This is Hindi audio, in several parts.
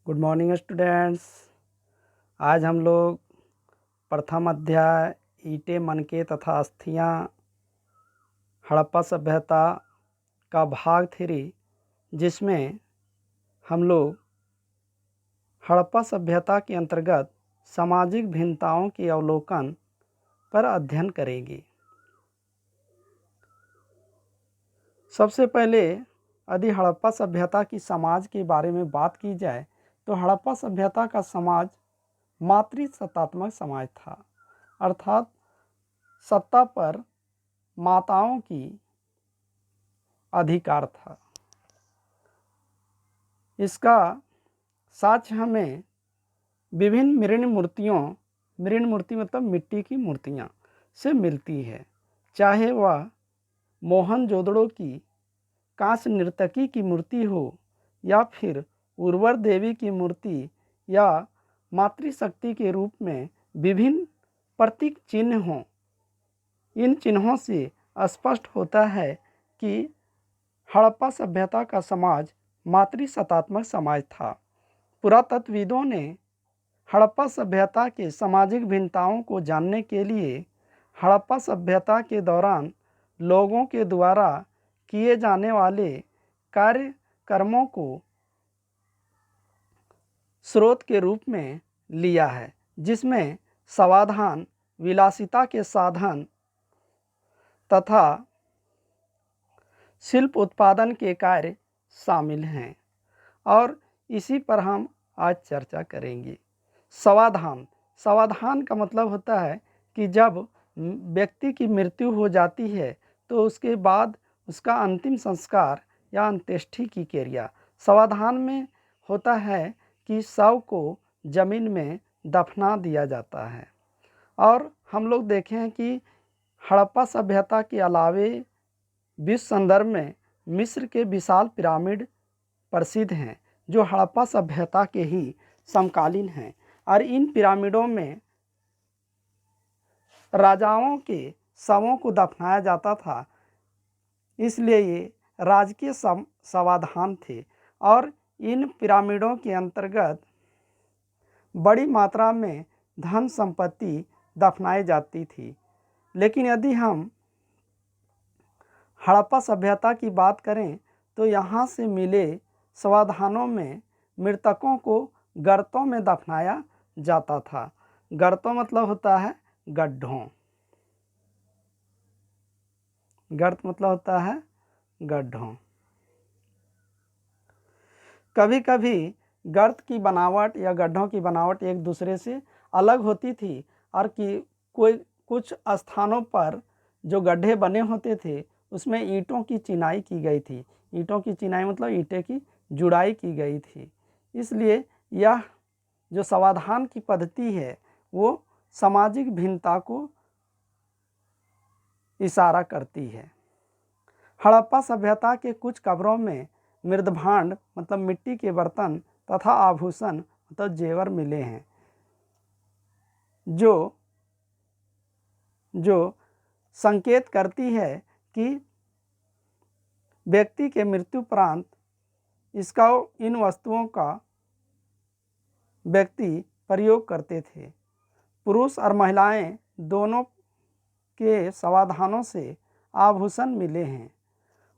Good morning students. आज हम लोग प्रथम अध्याय ईंटें, मनके तथा अस्थियां, हड़प्पा सभ्यता का भाग 3, जिसमें हम लोग हड़प्पा सभ्यता के अंतर्गत सामाजिक भिन्नताओं के अवलोकन पर अध्ययन करेंगे। सबसे पहले यदि हड़प्पा सभ्यता की समाज के बारे में बात की जाए तो हड़प्पा सभ्यता का समाज मातृसत्तात्मक समाज था, अर्थात सत्ता पर माताओं की अधिकार था। इसका साक्ष्य हमें विभिन्न मृण मूर्ति मतलब मिट्टी की मूर्तियाँ से मिलती है, चाहे वह मोहनजोदड़ो की कांस्य नर्तकी की मूर्ति हो या फिर उर्वर देवी की मूर्ति या मातृशक्ति के रूप में विभिन्न प्रतीक चिन्ह हों। इन चिन्हों से स्पष्ट होता है कि हड़प्पा सभ्यता का समाज मातृसत्तात्मक समाज था। पुरातत्वविदों ने हड़प्पा सभ्यता के सामाजिक भिन्नताओं को जानने के लिए हड़प्पा सभ्यता के दौरान लोगों के द्वारा किए जाने वाले कार्यक्रमों को स्रोत के रूप में लिया है, जिसमें समाधान, विलासिता के साधन तथा शिल्प उत्पादन के कार्य शामिल हैं और इसी पर हम आज चर्चा करेंगे। समाधान का मतलब होता है कि जब व्यक्ति की मृत्यु हो जाती है तो उसके बाद उसका अंतिम संस्कार या अंत्येष्टि की क्रिया समाधान में होता है कि शव को जमीन में दफना दिया जाता है। और हम लोग देखें कि हड़प्पा सभ्यता के अलावे विश्व संदर्भ में मिस्र के विशाल पिरामिड प्रसिद्ध हैं, जो हड़प्पा सभ्यता के ही समकालीन हैं और इन पिरामिडों में राजाओं के शवों को दफनाया जाता था, इसलिए ये राजकीय समाधान थे और इन पिरामिडों के अंतर्गत बड़ी मात्रा में धन संपत्ति दफनाई जाती थी। लेकिन यदि हम हड़प्पा सभ्यता की बात करें तो यहाँ से मिले समाधानों में मृतकों को गर्तों में दफनाया जाता था। गर्तों मतलब होता है गड्ढों, गर्त मतलब होता है गड्ढों। कभी कभी गर्त की बनावट या गड्ढों की बनावट एक दूसरे से अलग होती थी और कि कुछ स्थानों पर जो गड्ढे बने होते थे उसमें ईंटों की चिनाई की गई थी। ईंटों की चिनाई मतलब ईंटें की जुड़ाई की गई थी। इसलिए यह जो समाधान की पद्धति है वो सामाजिक भिन्नता को इशारा करती है। हड़प्पा सभ्यता के कुछ कब्रों में मृदभांड मतलब मिट्टी के बर्तन तथा आभूषण मतलब जेवर मिले हैं, जो संकेत करती है कि व्यक्ति के मृत्युपरांत इन वस्तुओं का व्यक्ति प्रयोग करते थे। पुरुष और महिलाएं दोनों के समाधानों से आभूषण मिले हैं।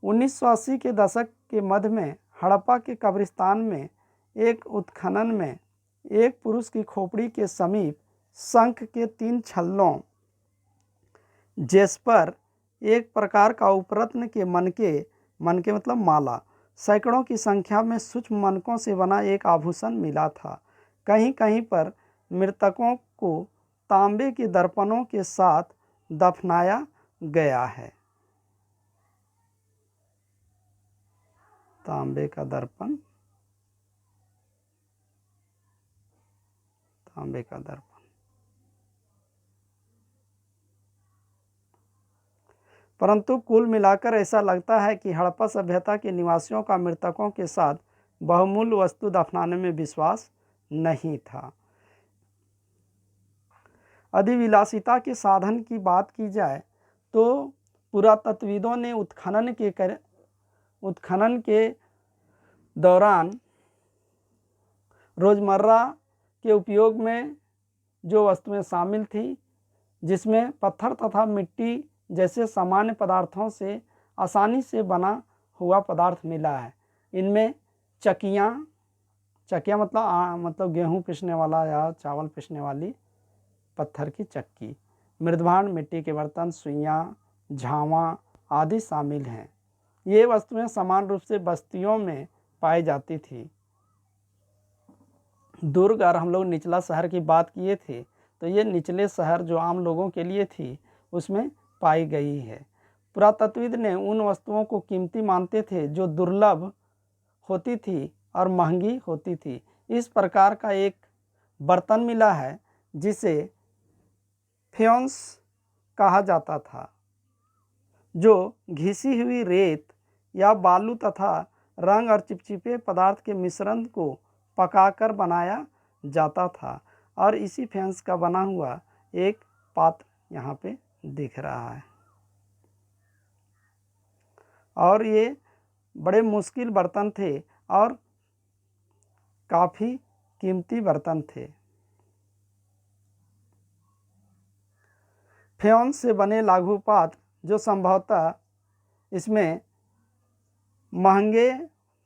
1980 के दशक के मध्य में हड़प्पा के कब्रिस्तान में एक उत्खनन में एक पुरुष की खोपड़ी के समीप शंख के 3 छल्लों, जेस्पर, एक प्रकार का उपरत्न के मनके मतलब माला, सैकड़ों की संख्या में सूक्ष्म मनकों से बना एक आभूषण मिला था। कहीं कहीं पर मृतकों को तांबे के दर्पणों के साथ दफनाया गया है। तांबे का दर्पण, तांबे का दर्पण। परंतु कुल मिलाकर ऐसा लगता है कि हड़प्पा सभ्यता के निवासियों का मृतकों के साथ बहुमूल्य वस्तु दफनाने में विश्वास नहीं था। यदि विलासिता के साधन की बात की जाए तो पुरातत्वविदों ने उत्खनन के दौरान रोज़मर्रा के उपयोग में जो वस्तुएं शामिल थी, जिसमें पत्थर तथा मिट्टी जैसे सामान्य पदार्थों से आसानी से बना हुआ पदार्थ मिला है। इनमें चक्कियाँ मतलब गेहूँ पीसने वाला या चावल पीसने वाली पत्थर की चक्की, मृदभांड मिट्टी के बर्तन, सुइयाँ, झांवा आदि शामिल हैं। ये वस्तुएं समान रूप से बस्तियों में पाई जाती थी। दुर्ग और हम लोग निचला शहर की बात किए थे, तो ये निचले शहर जो आम लोगों के लिए थी उसमें पाई गई है। पुरातत्वविद ने उन वस्तुओं को कीमती मानते थे जो दुर्लभ होती थी और महंगी होती थी। इस प्रकार का एक बर्तन मिला है जिसे फेयोंस कहा जाता था, जो घिसी हुई रेत या बालू तथा रंग और चिपचिपे पदार्थ के मिश्रण को पकाकर बनाया जाता था। और इसी फेयोंस का बना हुआ एक पात्र यहाँ पे दिख रहा है। और ये बड़े मुश्किल बर्तन थे और काफ़ी कीमती बर्तन थे। फेयोंस से बने लघु पात्र जो संभवतः इसमें महंगे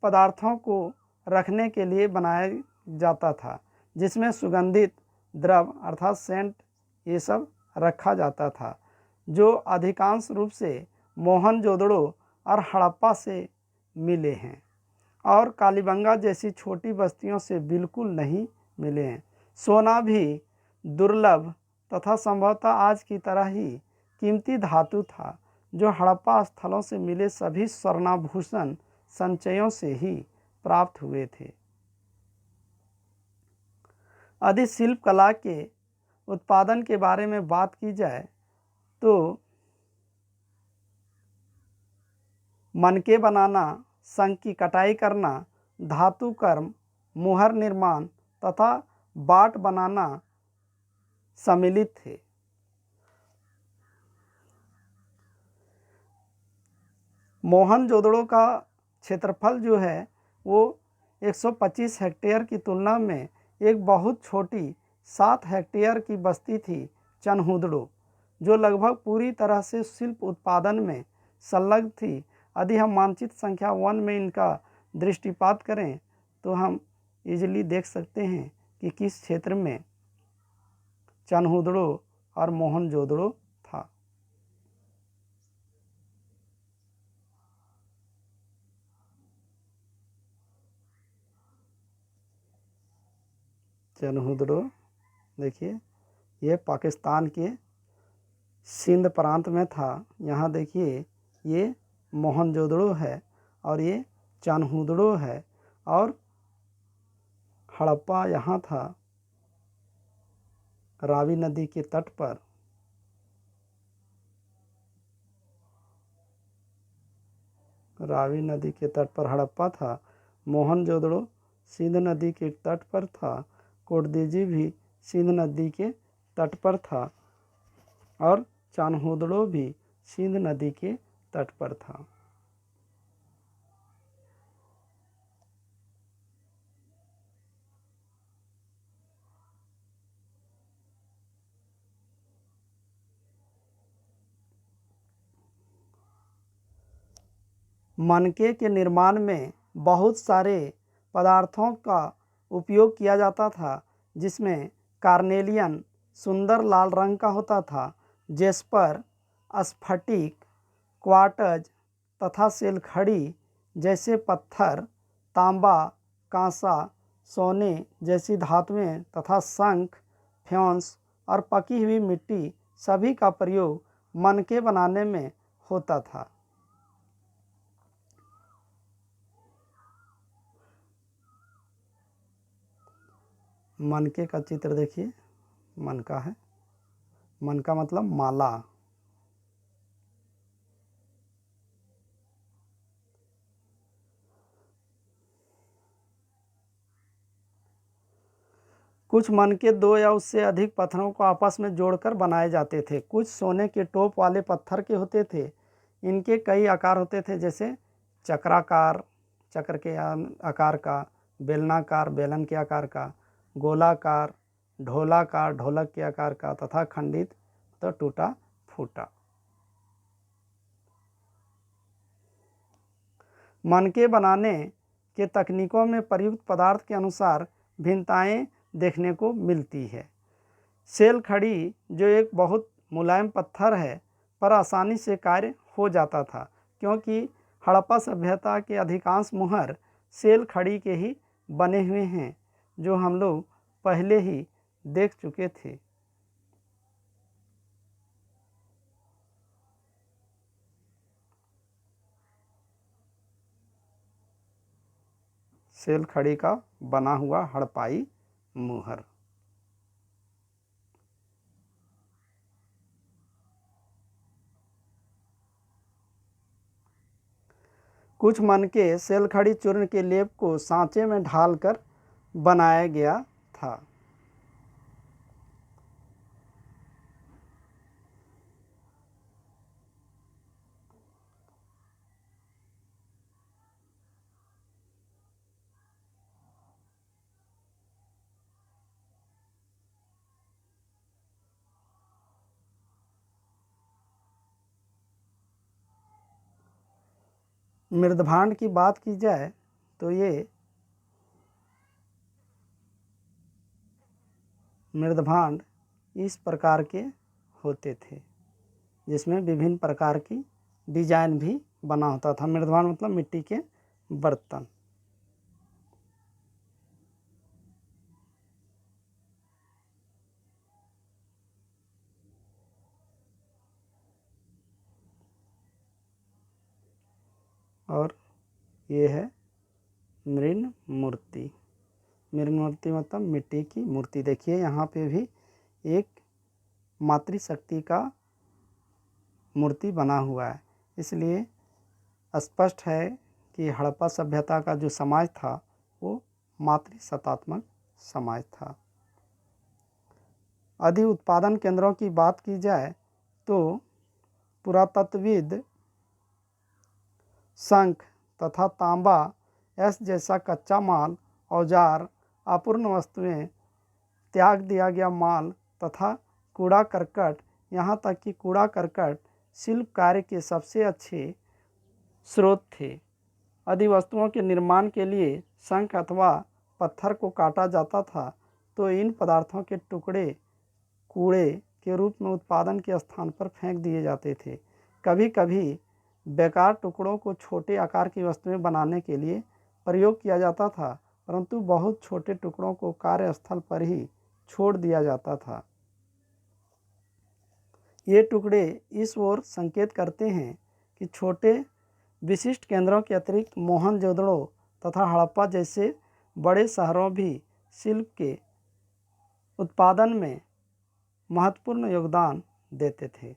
पदार्थों को रखने के लिए बनाया जाता था, जिसमें सुगंधित द्रव अर्थात सेंट ये सब रखा जाता था, जो अधिकांश रूप से मोहनजोदड़ो और हड़प्पा से मिले हैं और कालीबंगा जैसी छोटी बस्तियों से बिल्कुल नहीं मिले हैं। सोना भी दुर्लभ तथा संभवतः आज की तरह ही कीमती धातु था, जो हड़प्पा स्थलों से मिले सभी स्वर्णाभूषण संचयों से ही प्राप्त हुए थे। यदि शिल्प कला के उत्पादन के बारे में बात की जाए तो मनके बनाना, शंख की कटाई करना, धातु कर्म, मुहर निर्माण तथा बाट बनाना सम्मिलित थे। मोहनजोदड़ो का क्षेत्रफल जो है वो 125 हेक्टेयर की तुलना में एक बहुत छोटी 7 हेक्टेयर की बस्ती थी चनहुदड़ो, जो लगभग पूरी तरह से शिल्प उत्पादन में संलग्न थी। यदि हम मानचित्र संख्या 1 में इनका दृष्टिपात करें तो हम इजीली देख सकते हैं कि किस क्षेत्र में चनहुदड़ो और मोहनजोदड़ो था। चनहुदड़ो देखिए ये पाकिस्तान के सिंध प्रांत में था। यहाँ देखिए ये मोहनजोदड़ो है और ये चनहुदड़ो है और हड़प्पा यहाँ था रावी नदी के तट पर। रावी नदी के तट पर हड़प्पा था। मोहनजोदड़ो सिंध नदी के तट पर था। कोटदीजी भी सिंध नदी के तट पर था और चनहुदड़ो भी सिंध नदी के तट पर था। मनके के निर्माण में बहुत सारे पदार्थों का उपयोग किया जाता था, जिसमें कार्नेलियन सुंदर लाल रंग का होता था, जेस्पर, स्फटिक, क्वार्ट्ज तथा सेलखड़ी जैसे पत्थर, तांबा, कांसा, सोने जैसी धातुएं तथा शंख, फेयोंस और पकी हुई मिट्टी सभी का प्रयोग मनके बनाने में होता था। मनके का चित्र देखिए, मनका है, मनका मतलब माला। कुछ मनके 2 या उससे अधिक पत्थरों को आपस में जोड़कर बनाए जाते थे। कुछ सोने के टोप वाले पत्थर के होते थे। इनके कई आकार होते थे, जैसे चक्राकार, चक्र के आकार का, बेलनाकार बेलन के आकार का, गोलाकार ढोलाकार ढोलक के आकार का, तथा खंडित तो टूटा फूटा। मनके बनाने के तकनीकों में प्रयुक्त पदार्थ के अनुसार भिन्नताएं देखने को मिलती है। सेल खड़ी जो एक बहुत मुलायम पत्थर है पर आसानी से कार्य हो जाता था, क्योंकि हड़प्पा सभ्यता के अधिकांश मुहर सेल खड़ी के ही बने हुए हैं, जो हम लोग पहले ही देख चुके थे। सेल खड़ी का बना हुआ हड़प्पाई मुहर। कुछ मनके सेल खड़ी चूर्ण के लेप को सांचे में ढालकर बनाया गया था। मृदभांड की बात की जाए तो ये मृदभांड इस प्रकार के होते थे, जिसमें विभिन्न प्रकार की डिजाइन भी बना होता था। मृदभांड मतलब मिट्टी के बर्तन। और ये है मृण मूर्ति। मृण मूर्ति मतलब मिट्टी की मूर्ति। देखिए यहाँ पे भी एक मातृशक्ति का मूर्ति बना हुआ है, इसलिए स्पष्ट है कि हड़प्पा सभ्यता का जो समाज था वो मातृसत्तात्मक समाज था। अधिक उत्पादन केंद्रों की बात की जाए तो पुरातत्वविद शंख तथा तांबा एस जैसा कच्चा माल, औजार, अपूर्ण वस्तुएं, त्याग दिया गया माल तथा कूड़ा करकट, यहाँ तक कि कूड़ा करकट शिल्प कार्य के सबसे अच्छे स्रोत थे। यदि वस्तुओं के निर्माण के लिए शंख अथवा पत्थर को काटा जाता था तो इन पदार्थों के टुकड़े कूड़े के रूप में उत्पादन के स्थान पर फेंक दिए जाते थे। कभी कभी बेकार टुकड़ों को छोटे आकार की वस्तुएं बनाने के लिए प्रयोग किया जाता था, परंतु बहुत छोटे टुकड़ों को कार्यस्थल पर ही छोड़ दिया जाता था। ये टुकड़े इस ओर संकेत करते हैं कि छोटे विशिष्ट केंद्रों के अतिरिक्त मोहनजोदड़ो तथा हड़प्पा जैसे बड़े शहरों भी शिल्प के उत्पादन में महत्वपूर्ण योगदान देते थे।